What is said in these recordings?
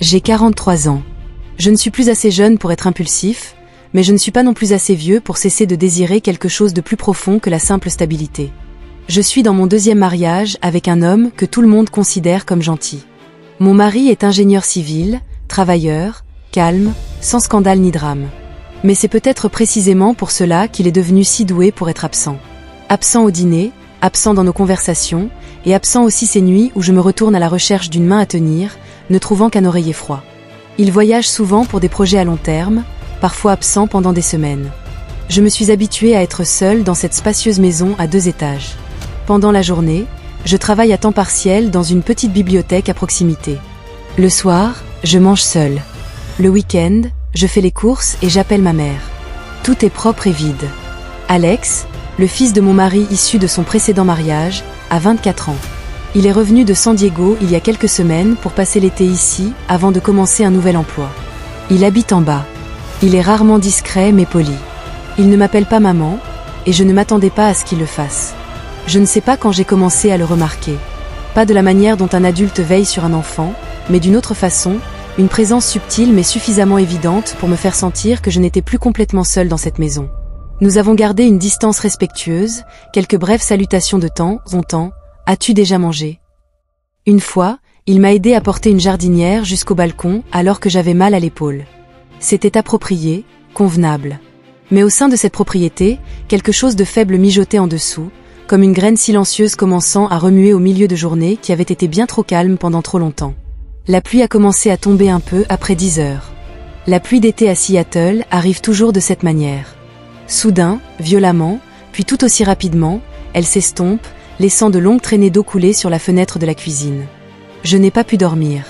J'ai 43 ans. Je ne suis plus assez jeune pour être impulsif, mais je ne suis pas non plus assez vieux pour cesser de désirer quelque chose de plus profond que la simple stabilité. Je suis dans mon deuxième mariage avec un homme que tout le monde considère comme gentil. Mon mari est ingénieur civil, travailleur, calme, sans scandale ni drame. Mais c'est peut-être précisément pour cela qu'il est devenu si doué pour être absent. Absent au dîner, absent dans nos conversations, et absent aussi ces nuits où je me retourne à la recherche d'une main à tenir, ne trouvant qu'un oreiller froid. Il voyage souvent pour des projets à long terme, parfois absent pendant des semaines. Je me suis habituée à être seule dans cette spacieuse maison à 2 étages. Pendant la journée, je travaille à temps partiel dans une petite bibliothèque à proximité. Le soir, je mange seule. Le week-end, je fais les courses et j'appelle ma mère. Tout est propre et vide. Alex, le fils de mon mari issu de son précédent mariage, a 24 ans. Il est revenu de San Diego il y a quelques semaines pour passer l'été ici avant de commencer un nouvel emploi. Il habite en bas. Il est rarement discret mais poli. Il ne m'appelle pas maman et je ne m'attendais pas à ce qu'il le fasse. Je ne sais pas quand j'ai commencé à le remarquer. Pas de la manière dont un adulte veille sur un enfant, mais d'une autre façon, une présence subtile mais suffisamment évidente pour me faire sentir que je n'étais plus complètement seule dans cette maison. Nous avons gardé une distance respectueuse, quelques brèves salutations de temps en temps. As-tu déjà mangé? Une fois, il m'a aidé à porter une jardinière jusqu'au balcon alors que j'avais mal à l'épaule. C'était approprié, convenable. Mais au sein de cette propriété, quelque chose de faible mijotait en dessous, comme une graine silencieuse commençant à remuer au milieu de journée qui avait été bien trop calme pendant trop longtemps. La pluie a commencé à tomber un peu après 10 heures. La pluie d'été à Seattle arrive toujours de cette manière. Soudain, violemment, puis tout aussi rapidement, elle s'estompe, laissant de longues traînées d'eau couler sur la fenêtre de la cuisine. Je n'ai pas pu dormir.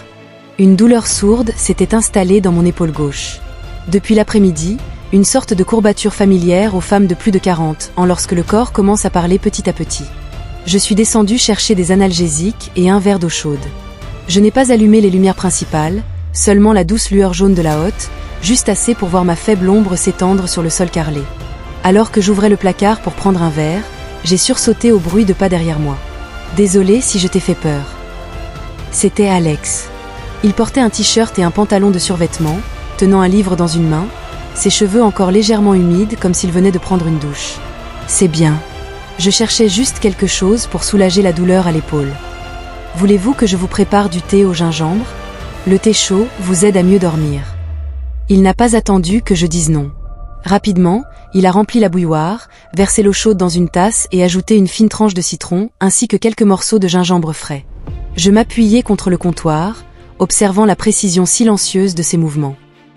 Une douleur sourde s'était installée dans mon épaule gauche. Depuis l'après-midi, une sorte de courbature familière aux femmes de plus de 40 ans lorsque le corps commence à parler petit à petit. Je suis descendue chercher des analgésiques et un verre d'eau chaude. Je n'ai pas allumé les lumières principales, seulement la douce lueur jaune de la hotte, juste assez pour voir ma faible ombre s'étendre sur le sol carrelé. Alors que j'ouvrais le placard pour prendre un verre, j'ai sursauté au bruit de pas derrière moi. Désolée si je t'ai fait peur. C'était Alex. Il portait un t-shirt et un pantalon de survêtement, tenant un livre dans une main, ses cheveux encore légèrement humides comme s'il venait de prendre une douche. C'est bien. Je cherchais juste quelque chose pour soulager la douleur à l'épaule. Voulez-vous que je vous prépare du thé au gingembre? Le thé chaud vous aide à mieux dormir. Il n'a pas attendu que je dise non. Rapidement, il a rempli la bouilloire, versé l'eau chaude dans une tasse et ajouté une fine tranche de citron, ainsi que quelques morceaux de gingembre frais. Je m'appuyais contre le comptoir, observant la précision silencieuse de ses mouvements.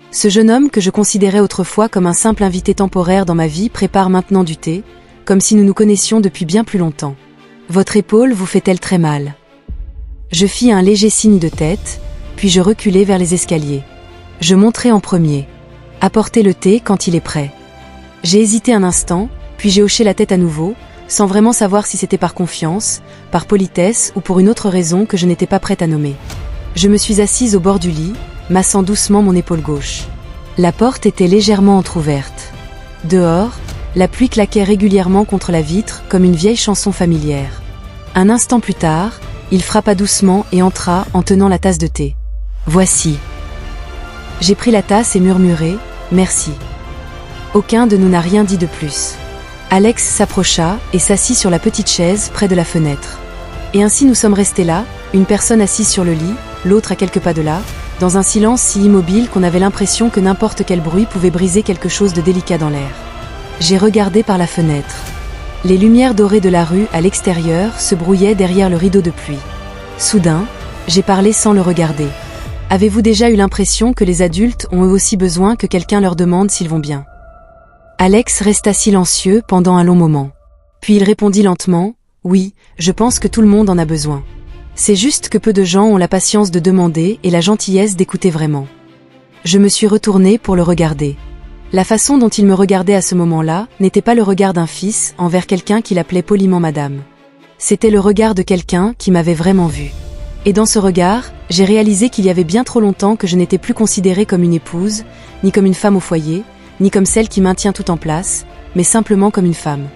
Ce jeune homme que je considérais autrefois comme un simple invité temporaire dans ma vie prépare maintenant du thé, comme si nous nous connaissions depuis bien plus longtemps. Votre épaule vous fait-elle très mal? Je fis un léger signe de tête, puis je reculai vers les escaliers. Je monterai en premier. Apportez le thé quand il est prêt. J'ai hésité un instant, puis j'ai hoché la tête à nouveau, sans vraiment savoir si c'était par confiance, par politesse ou pour une autre raison que je n'étais pas prête à nommer. Je me suis assise au bord du lit, massant doucement mon épaule gauche. La porte était légèrement entr'ouverte. Dehors, la pluie claquait régulièrement contre la vitre comme une vieille chanson familière. Un instant plus tard, il frappa doucement et entra en tenant la tasse de thé. Voici. J'ai pris la tasse et murmuré « Merci ». Aucun de nous n'a rien dit de plus. Alex s'approcha et s'assit sur la petite chaise près de la fenêtre. Et ainsi nous sommes restés là, une personne assise sur le lit, l'autre à quelques pas de là, dans un silence si immobile qu'on avait l'impression que n'importe quel bruit pouvait briser quelque chose de délicat dans l'air. J'ai regardé par la fenêtre. Les lumières dorées de la rue à l'extérieur se brouillaient derrière le rideau de pluie. Soudain, j'ai parlé sans le regarder. Avez-vous déjà eu l'impression que les adultes ont eux aussi besoin que quelqu'un leur demande s'ils vont bien? Alex resta silencieux pendant un long moment. Puis il répondit lentement, « Oui, je pense que tout le monde en a besoin. C'est juste que peu de gens ont la patience de demander et la gentillesse d'écouter vraiment. » Je me suis retournée pour le regarder. La façon dont il me regardait à ce moment-là n'était pas le regard d'un fils envers quelqu'un qu'il appelait poliment madame. C'était le regard de quelqu'un qui m'avait vraiment vu. Et dans ce regard, j'ai réalisé qu'il y avait bien trop longtemps que je n'étais plus considérée comme une épouse, ni comme une femme au foyer, ni comme celle qui maintient tout en place, mais simplement comme une femme.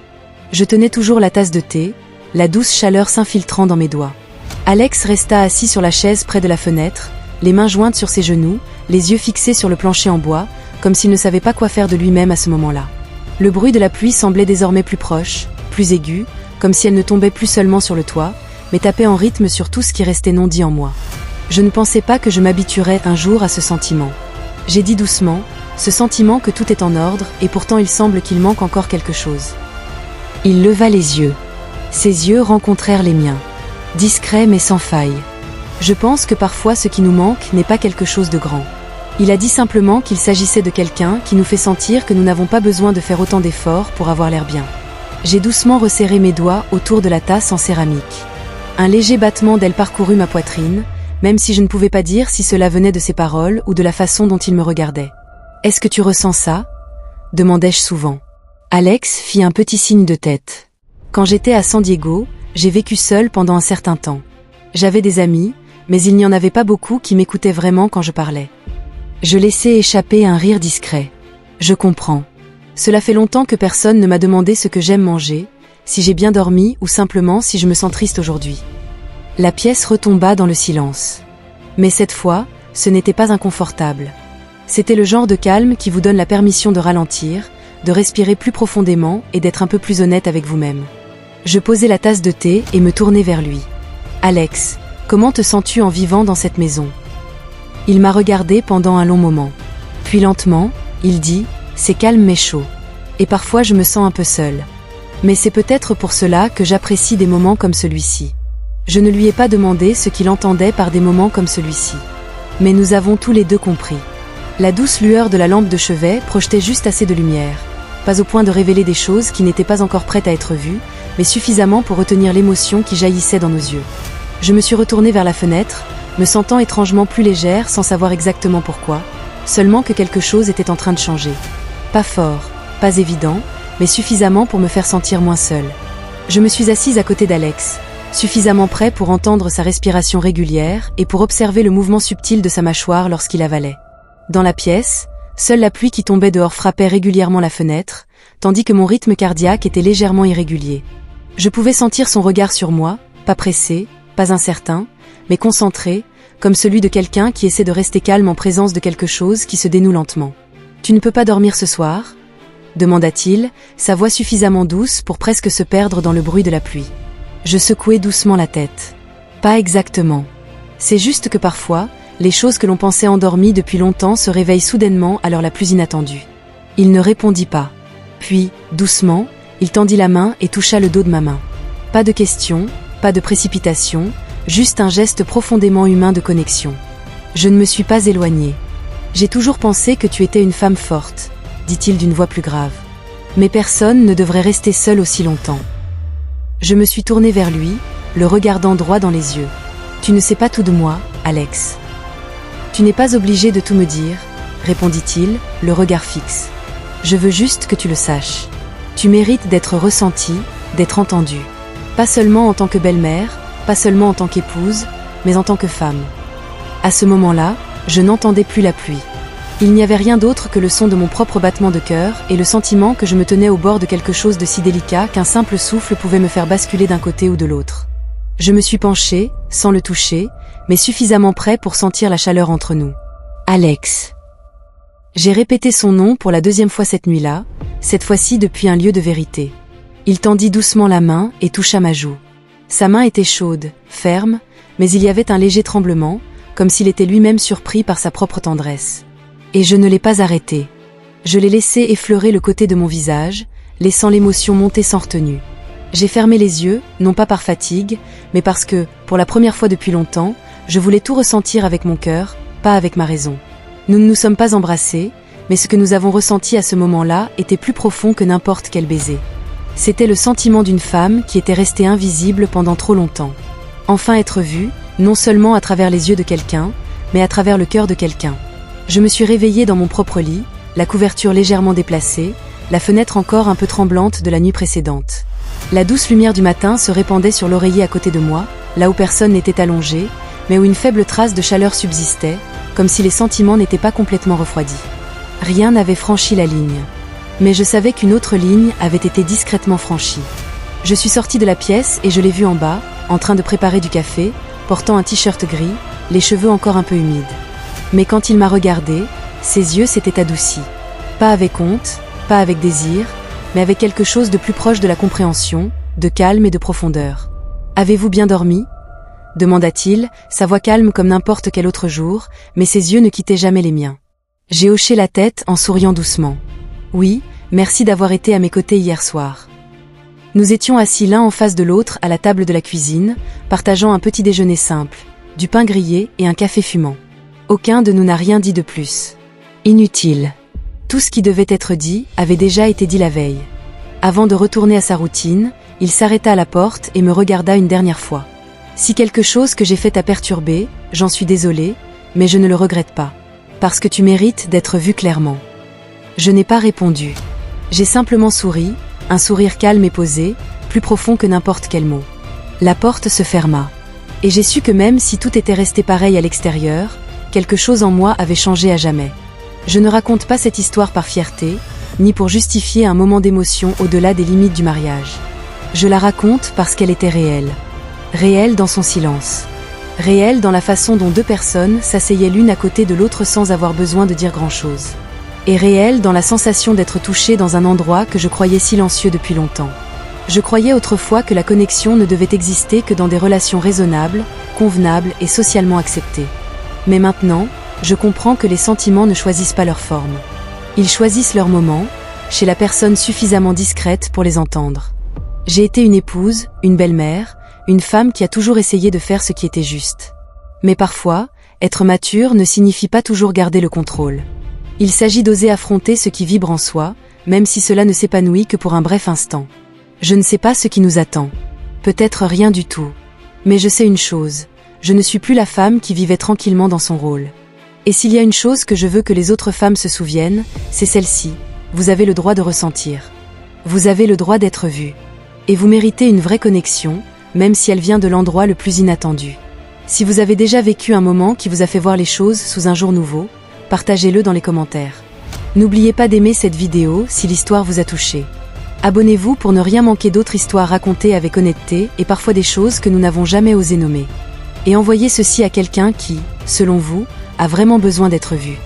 Je tenais toujours la tasse de thé, la douce chaleur s'infiltrant dans mes doigts. Alex resta assis sur la chaise près de la fenêtre, les mains jointes sur ses genoux, les yeux fixés sur le plancher en bois, comme s'il ne savait pas quoi faire de lui-même à ce moment-là. Le bruit de la pluie semblait désormais plus proche, plus aigu, comme si elle ne tombait plus seulement sur le toit, mais tapait en rythme sur tout ce qui restait non dit en moi. Je ne pensais pas que je m'habituerais un jour à ce sentiment. J'ai dit doucement, ce sentiment que tout est en ordre, et pourtant il semble qu'il manque encore quelque chose. Il leva les yeux. Ses yeux rencontrèrent les miens. Discrets mais sans faille. Je pense que parfois ce qui nous manque n'est pas quelque chose de grand. Il a dit simplement qu'il s'agissait de quelqu'un qui nous fait sentir que nous n'avons pas besoin de faire autant d'efforts pour avoir l'air bien. J'ai doucement resserré mes doigts autour de la tasse en céramique. Un léger battement d'aile parcourut ma poitrine, même si je ne pouvais pas dire si cela venait de ses paroles ou de la façon dont il me regardait. « Est-ce que tu ressens ça ?» demandai-je souvent. Alex fit un petit signe de tête. Quand j'étais à San Diego, j'ai vécu seul pendant un certain temps. J'avais des amis, mais il n'y en avait pas beaucoup qui m'écoutaient vraiment quand je parlais. Je laissais échapper un rire discret. Je comprends. Cela fait longtemps que personne ne m'a demandé ce que j'aime manger, si j'ai bien dormi ou simplement si je me sens triste aujourd'hui. La pièce retomba dans le silence. Mais cette fois, ce n'était pas inconfortable. C'était le genre de calme qui vous donne la permission de ralentir, de respirer plus profondément et d'être un peu plus honnête avec vous-même. Je posai la tasse de thé et me tournai vers lui. « Alex, comment te sens-tu en vivant dans cette maison ?» Il m'a regardé pendant un long moment. Puis lentement, il dit « C'est calme mais chaud. Et parfois je me sens un peu seule. Mais c'est peut-être pour cela que j'apprécie des moments comme celui-ci. » Je ne lui ai pas demandé ce qu'il entendait par des moments comme celui-ci. Mais nous avons tous les deux compris. La douce lueur de la lampe de chevet projetait juste assez de lumière, pas au point de révéler des choses qui n'étaient pas encore prêtes à être vues, mais suffisamment pour retenir l'émotion qui jaillissait dans nos yeux. Je me suis retournée vers la fenêtre, me sentant étrangement plus légère sans savoir exactement pourquoi, seulement que quelque chose était en train de changer. Pas fort, pas évident, mais suffisamment pour me faire sentir moins seule. Je me suis assise à côté d'Alex, suffisamment près pour entendre sa respiration régulière et pour observer le mouvement subtil de sa mâchoire lorsqu'il avalait. Dans la pièce, seule la pluie qui tombait dehors frappait régulièrement la fenêtre, tandis que mon rythme cardiaque était légèrement irrégulier. Je pouvais sentir son regard sur moi, pas pressé, pas incertain, mais concentré, comme celui de quelqu'un qui essaie de rester calme en présence de quelque chose qui se dénoue lentement. « Tu ne peux pas dormir ce soir ?» demanda-t-il, sa voix suffisamment douce pour presque se perdre dans le bruit de la pluie. Je secouai doucement la tête. « Pas exactement. C'est juste que parfois, les choses que l'on pensait endormies depuis longtemps se réveillent soudainement à l'heure la plus inattendue. » Il ne répondit pas. Puis, doucement, il tendit la main et toucha le dos de ma main. Pas de question, pas de précipitation, juste un geste profondément humain de connexion. Je ne me suis pas éloignée. « J'ai toujours pensé que tu étais une femme forte, » dit-il d'une voix plus grave. « Mais personne ne devrait rester seul aussi longtemps. » Je me suis tournée vers lui, le regardant droit dans les yeux. « Tu ne sais pas tout de moi, Alex. » « Tu n'es pas obligé de tout me dire, » répondit-il, le regard fixe. « Je veux juste que tu le saches. Tu mérites d'être ressentie, d'être entendue. Pas seulement en tant que belle-mère, pas seulement en tant qu'épouse, mais en tant que femme. » À ce moment-là, je n'entendais plus la pluie. Il n'y avait rien d'autre que le son de mon propre battement de cœur et le sentiment que je me tenais au bord de quelque chose de si délicat qu'un simple souffle pouvait me faire basculer d'un côté ou de l'autre. Je me suis penchée, sans le toucher, mais suffisamment près pour sentir la chaleur entre nous. « Alex !» J'ai répété son nom pour la deuxième fois cette nuit-là, cette fois-ci depuis un lieu de vérité. Il tendit doucement la main et toucha ma joue. Sa main était chaude, ferme, mais il y avait un léger tremblement, comme s'il était lui-même surpris par sa propre tendresse. Et je ne l'ai pas arrêté. Je l'ai laissé effleurer le côté de mon visage, laissant l'émotion monter sans retenue. J'ai fermé les yeux, non pas par fatigue, mais parce que, pour la première fois depuis longtemps, je voulais tout ressentir avec mon cœur, pas avec ma raison. Nous ne nous sommes pas embrassés, mais ce que nous avons ressenti à ce moment-là était plus profond que n'importe quel baiser. C'était le sentiment d'une femme qui était restée invisible pendant trop longtemps. Enfin être vue, non seulement à travers les yeux de quelqu'un, mais à travers le cœur de quelqu'un. Je me suis réveillée dans mon propre lit, la couverture légèrement déplacée, la fenêtre encore un peu tremblante de la nuit précédente. La douce lumière du matin se répandait sur l'oreiller à côté de moi, là où personne n'était allongé, mais où une faible trace de chaleur subsistait, comme si les sentiments n'étaient pas complètement refroidis. Rien n'avait franchi la ligne. Mais je savais qu'une autre ligne avait été discrètement franchie. Je suis sortie de la pièce et je l'ai vu en bas, en train de préparer du café, portant un t-shirt gris, les cheveux encore un peu humides. Mais quand il m'a regardé, ses yeux s'étaient adoucis. Pas avec honte, pas avec désir, mais avec quelque chose de plus proche de la compréhension, de calme et de profondeur. « Avez-vous bien dormi ?» demanda-t-il, sa voix calme comme n'importe quel autre jour, mais ses yeux ne quittaient jamais les miens. J'ai hoché la tête en souriant doucement. « Oui, merci d'avoir été à mes côtés hier soir. » Nous étions assis l'un en face de l'autre à la table de la cuisine, partageant un petit déjeuner simple, du pain grillé et un café fumant. Aucun de nous n'a rien dit de plus. Inutile. Tout ce qui devait être dit avait déjà été dit la veille. Avant de retourner à sa routine, il s'arrêta à la porte et me regarda une dernière fois. Si quelque chose que j'ai fait t'a perturbé, j'en suis désolée, mais je ne le regrette pas. Parce que tu mérites d'être vu clairement. Je n'ai pas répondu. J'ai simplement souri, un sourire calme et posé, plus profond que n'importe quel mot. La porte se ferma. Et j'ai su que même si tout était resté pareil à l'extérieur, quelque chose en moi avait changé à jamais. Je ne raconte pas cette histoire par fierté, ni pour justifier un moment d'émotion au-delà des limites du mariage. Je la raconte parce qu'elle était réelle. Réelle dans son silence. Réelle dans la façon dont deux personnes s'asseyaient l'une à côté de l'autre sans avoir besoin de dire grand-chose. Et réelle dans la sensation d'être touchée dans un endroit que je croyais silencieux depuis longtemps. Je croyais autrefois que la connexion ne devait exister que dans des relations raisonnables, convenables et socialement acceptées. Mais maintenant, je comprends que les sentiments ne choisissent pas leur forme. Ils choisissent leur moment, chez la personne suffisamment discrète pour les entendre. J'ai été une épouse, une belle-mère, une femme qui a toujours essayé de faire ce qui était juste. Mais parfois, être mature ne signifie pas toujours garder le contrôle. Il s'agit d'oser affronter ce qui vibre en soi, même si cela ne s'épanouit que pour un bref instant. Je ne sais pas ce qui nous attend. Peut-être rien du tout. Mais je sais une chose, je ne suis plus la femme qui vivait tranquillement dans son rôle. Et s'il y a une chose que je veux que les autres femmes se souviennent, c'est celle-ci. Vous avez le droit de ressentir. Vous avez le droit d'être vue. Et vous méritez une vraie connexion, même si elle vient de l'endroit le plus inattendu. Si vous avez déjà vécu un moment qui vous a fait voir les choses sous un jour nouveau, partagez-le dans les commentaires. N'oubliez pas d'aimer cette vidéo si l'histoire vous a touché. Abonnez-vous pour ne rien manquer d'autres histoires racontées avec honnêteté et parfois des choses que nous n'avons jamais osé nommer. Et envoyez ceci à quelqu'un qui, selon vous, a vraiment besoin d'être vu.